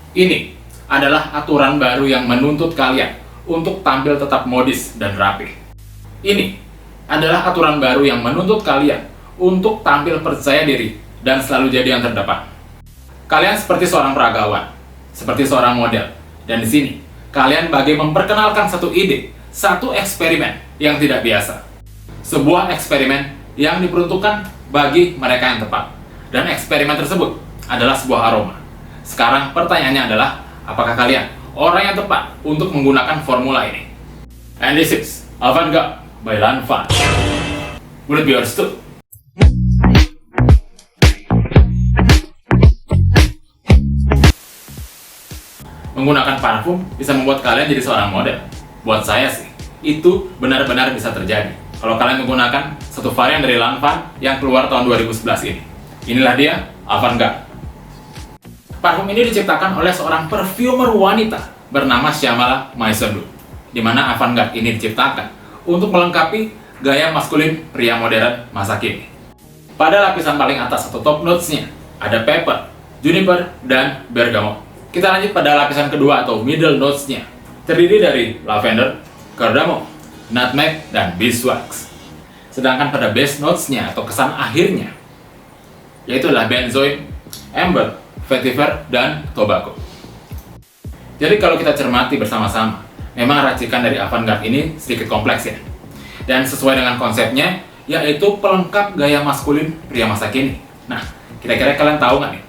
Ini adalah aturan baru yang menuntut kalian untuk tampil tetap modis dan rapi. Ini adalah aturan baru yang menuntut kalian untuk tampil percaya diri dan selalu jadi yang terdepan. Kalian seperti seorang peragawan, seperti seorang model, dan di sini kalian bagi memperkenalkan satu ide, satu eksperimen yang tidak biasa. Sebuah eksperimen yang diperuntukkan bagi mereka yang tepat. Dan eksperimen tersebut adalah sebuah aroma. Sekarang pertanyaannya adalah, apakah kalian orang yang tepat untuk menggunakan formula ini? And this is Avant-Garde by Lanvin. Will it be understood? Menggunakan parfum bisa membuat kalian jadi seorang model. Buat saya sih, itu benar-benar bisa terjadi kalau kalian menggunakan satu varian dari Lanvin yang keluar tahun 2011 ini. Inilah dia, Avant-Garde. Parfum ini diciptakan oleh seorang perfumer wanita bernama Shyamala Maisondu, di mana Avant-Garde ini diciptakan untuk melengkapi gaya maskulin pria modern masa kini. Pada lapisan paling atas atau top notes-nya, ada pepper, juniper, dan bergamot. Kita lanjut pada lapisan kedua atau middle notes-nya, terdiri dari lavender, cardamom, nutmeg, dan beeswax. Sedangkan pada base notes-nya atau kesan akhirnya, yaitu adalah benzoin, amber, vetiver, dan tobacco. Jadi kalau kita cermati bersama-sama, memang racikan dari Avant-Garde ini sedikit kompleks ya. Dan sesuai dengan konsepnya, yaitu pelengkap gaya maskulin pria masa kini. Nah, kira-kira kalian tahu nggak nih,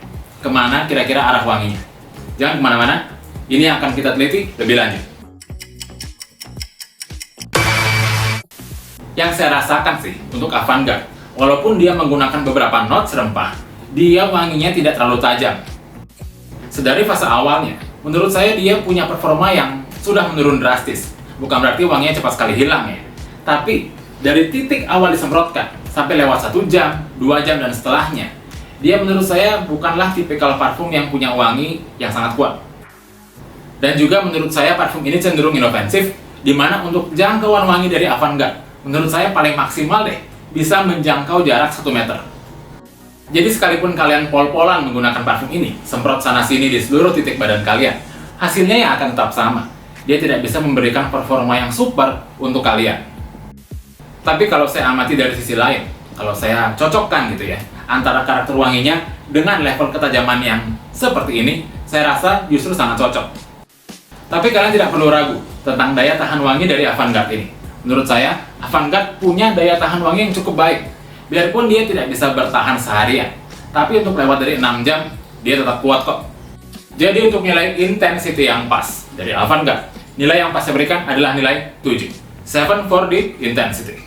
kemana kira-kira arah wanginya? Jangan kemana-mana, ini akan kita teliti lebih lanjut. Yang saya rasakan sih, untuk Avant-Garde, walaupun dia menggunakan beberapa notes rempah, dia wanginya tidak terlalu tajam. Sedari fase awalnya, menurut saya dia punya performa yang sudah menurun drastis. Bukan berarti wanginya cepat sekali hilang ya. Tapi, dari titik awal disemprotkan, sampai lewat 1 jam, 2 jam, dan setelahnya, dia menurut saya bukanlah tipikal parfum yang punya wangi yang sangat kuat. Dan juga menurut saya parfum ini cenderung inofensif, di mana untuk jangkauan wangi dari Avant-Garde, menurut saya paling maksimal deh, bisa menjangkau jarak 1 meter. Jadi sekalipun kalian pol-polan menggunakan parfum ini, semprot sana-sini di seluruh titik badan kalian, hasilnya ya akan tetap sama. Dia tidak bisa memberikan performa yang super untuk kalian. Tapi kalau saya amati dari sisi lain, kalau saya cocokkan gitu ya, antara karakter wanginya dengan level ketajaman yang seperti ini, saya rasa justru sangat cocok. Tapi kalian tidak perlu ragu tentang daya tahan wangi dari Avant-Garde ini. Menurut saya, Avant-Garde punya daya tahan wangi yang cukup baik. Biarpun dia tidak bisa bertahan seharian, tapi untuk lewat dari 6 jam, dia tetap kuat kok. Jadi untuk nilai intensity yang pas dari Avant-Garde, nilai yang pas saya berikan adalah nilai 7. 7 for the intensity.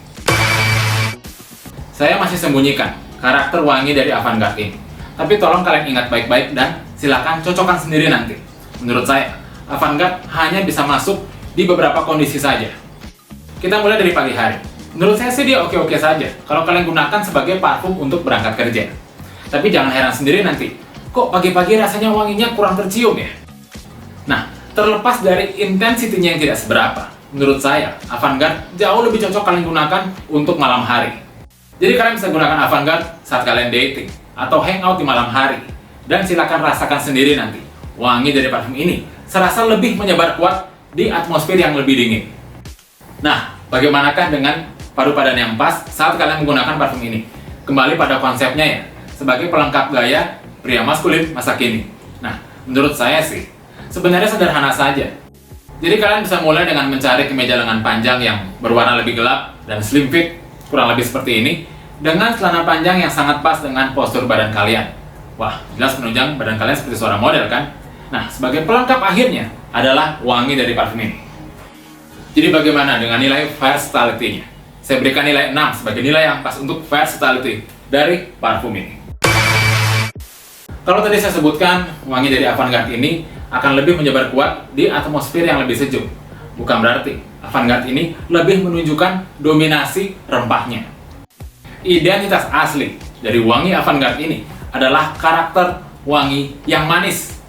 Saya masih sembunyikan karakter wangi dari Avant-Garde ini. Tapi tolong kalian ingat baik-baik dan silakan cocokkan sendiri nanti. Menurut saya, Avant-Garde hanya bisa masuk di beberapa kondisi saja. Kita mulai dari pagi hari. Menurut saya sih dia oke-oke saja kalau kalian gunakan sebagai parfum untuk berangkat kerja. Tapi jangan heran sendiri nanti, kok pagi-pagi rasanya wanginya kurang tercium ya? Nah, terlepas dari intensitinya yang tidak seberapa, menurut saya Avant-Garde jauh lebih cocok kalian gunakan untuk malam hari. Jadi kalian bisa gunakan Avant-Garde saat kalian dating atau hangout di malam hari. Dan silakan rasakan sendiri nanti, wangi dari parfum ini serasa lebih menyebar kuat di atmosfer yang lebih dingin. Nah, bagaimanakah dengan padu padan yang pas saat kalian menggunakan parfum ini? Kembali pada konsepnya ya, sebagai pelengkap gaya pria maskulin masa kini. Nah, menurut saya sih, sebenarnya sederhana saja. Jadi kalian bisa mulai dengan mencari kemeja lengan panjang yang berwarna lebih gelap dan slim fit, kurang lebih seperti ini, dengan celana panjang yang sangat pas dengan postur badan kalian. Wah, jelas menunjang badan kalian seperti seorang model kan? Nah, sebagai pelengkap akhirnya adalah wangi dari parfum ini. Jadi bagaimana dengan nilai versatility-nya? Saya berikan nilai 6 sebagai nilai yang pas untuk versatility dari parfum ini. Kalau tadi saya sebutkan, wangi dari Avant-Garde ini akan lebih menyebar kuat di atmosfer yang lebih sejuk. Bukan berarti Avant-Garde ini lebih menunjukkan dominasi rempahnya. Identitas asli dari wangi Avant-Garde ini adalah karakter wangi yang manis.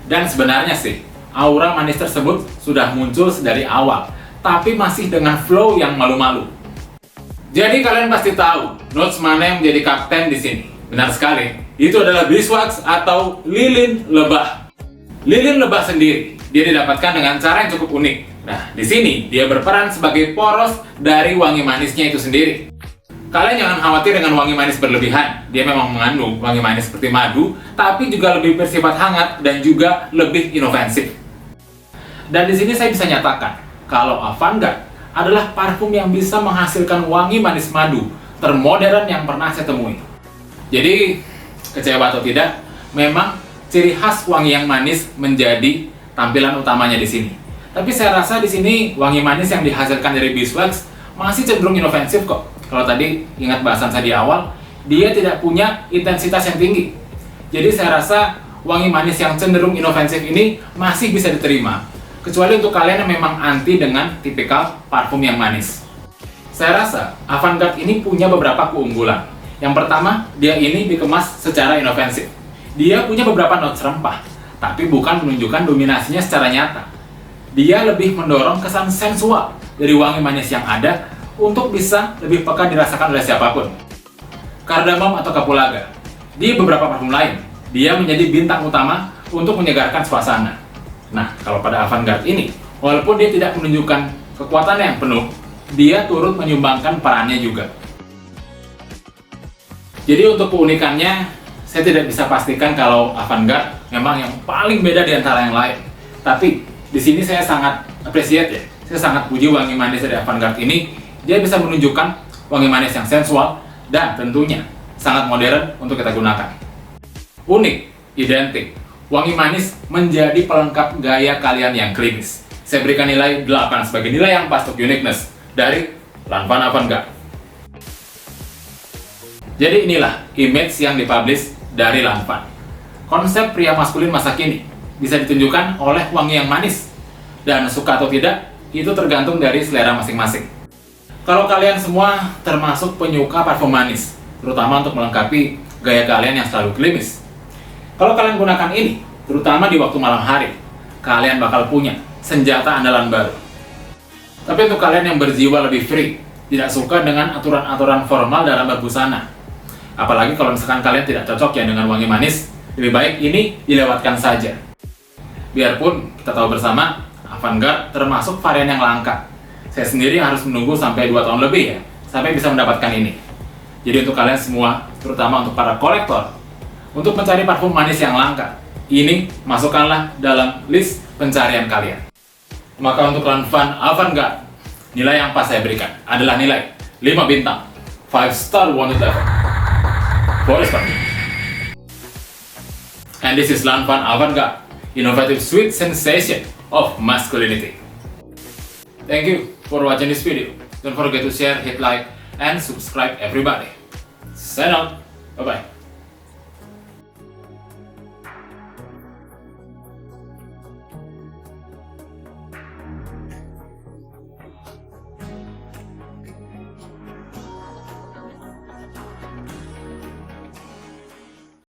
Dan sebenarnya sih, aura manis tersebut sudah muncul dari awal, tapi masih dengan flow yang malu-malu. Jadi kalian pasti tahu notes mana yang menjadi kapten di sini. Benar sekali, itu adalah beeswax atau lilin lebah. Lilin lebah sendiri, dia didapatkan dengan cara yang cukup unik. Nah, di sini dia berperan sebagai poros dari wangi manisnya itu sendiri. Kalian jangan khawatir dengan wangi manis berlebihan. Dia memang mengandung wangi manis seperti madu, tapi juga lebih bersifat hangat dan juga lebih inofensif. Dan di sini saya bisa nyatakan, kalau Avantgarde adalah parfum yang bisa menghasilkan wangi manis madu termodern yang pernah saya temui. Jadi, kecewa atau tidak, memang ciri khas wangi yang manis menjadi tampilan utamanya di sini. Tapi saya rasa di sini wangi manis yang dihasilkan dari beeswax masih cenderung inofensif kok. Kalau tadi ingat bahasan saya di awal, dia tidak punya intensitas yang tinggi. Jadi saya rasa wangi manis yang cenderung inofensif ini masih bisa diterima. Kecuali untuk kalian yang memang anti dengan tipikal parfum yang manis. Saya rasa Avantgarde ini punya beberapa keunggulan. Yang pertama, dia ini dikemas secara inofensif. Dia punya beberapa notes rempah, tapi bukan menunjukkan dominasinya secara nyata. Dia lebih mendorong kesan sensual dari wangi manis yang ada untuk bisa lebih peka dirasakan oleh siapapun. Kardamom atau kapulaga. Di beberapa parfum lain, dia menjadi bintang utama untuk menyegarkan suasana. Nah, kalau pada Avantgarde ini, walaupun dia tidak menunjukkan kekuatannya yang penuh, dia turut menyumbangkan perannya juga. Jadi untuk keunikannya, saya tidak bisa pastikan kalau Avantgarde memang yang paling beda di antara yang lain. Tapi di sini saya sangat appreciate ya. Saya sangat puji wangi manis dari Avantgarde ini. Dia bisa menunjukkan wangi manis yang sensual dan tentunya sangat modern untuk kita gunakan. Unik, identik, wangi manis menjadi pelengkap gaya kalian yang klimis. Saya berikan nilai 8 sebagai nilai yang pas untuk uniqueness dari Lanvin Avantgarde. Jadi inilah image yang dipublish dari Lanvin. Konsep pria maskulin masa kini bisa ditunjukkan oleh wangi yang manis. Dan suka atau tidak, itu tergantung dari selera masing-masing. Kalau kalian semua termasuk penyuka parfum manis, terutama untuk melengkapi gaya kalian yang selalu klimis. Kalau kalian gunakan ini, terutama di waktu malam hari, kalian bakal punya senjata andalan baru. Tapi untuk kalian yang berjiwa lebih free, tidak suka dengan aturan-aturan formal dalam berbusana, apalagi kalau misalkan kalian tidak cocok ya dengan wangi manis, lebih baik ini dilewatkan saja. Biarpun kita tahu bersama, Avantgarde termasuk varian yang langka. Saya sendiri harus menunggu sampai 2 tahun lebih ya, sampai bisa mendapatkan ini. Jadi untuk kalian semua, terutama untuk para kolektor, untuk mencari parfum manis yang langka, ini masukkanlah dalam list pencarian kalian. Maka untuk Lanvin Avantgarde, nilai yang pas saya berikan adalah nilai 5 bintang, 5 star wanted level. Boris Parfum. And this is Lanvin Avantgarde, innovative sweet sensation of masculinity. Thank you for watching this video. Don't forget to share, hit like, and subscribe everybody. Sign out. Bye-bye.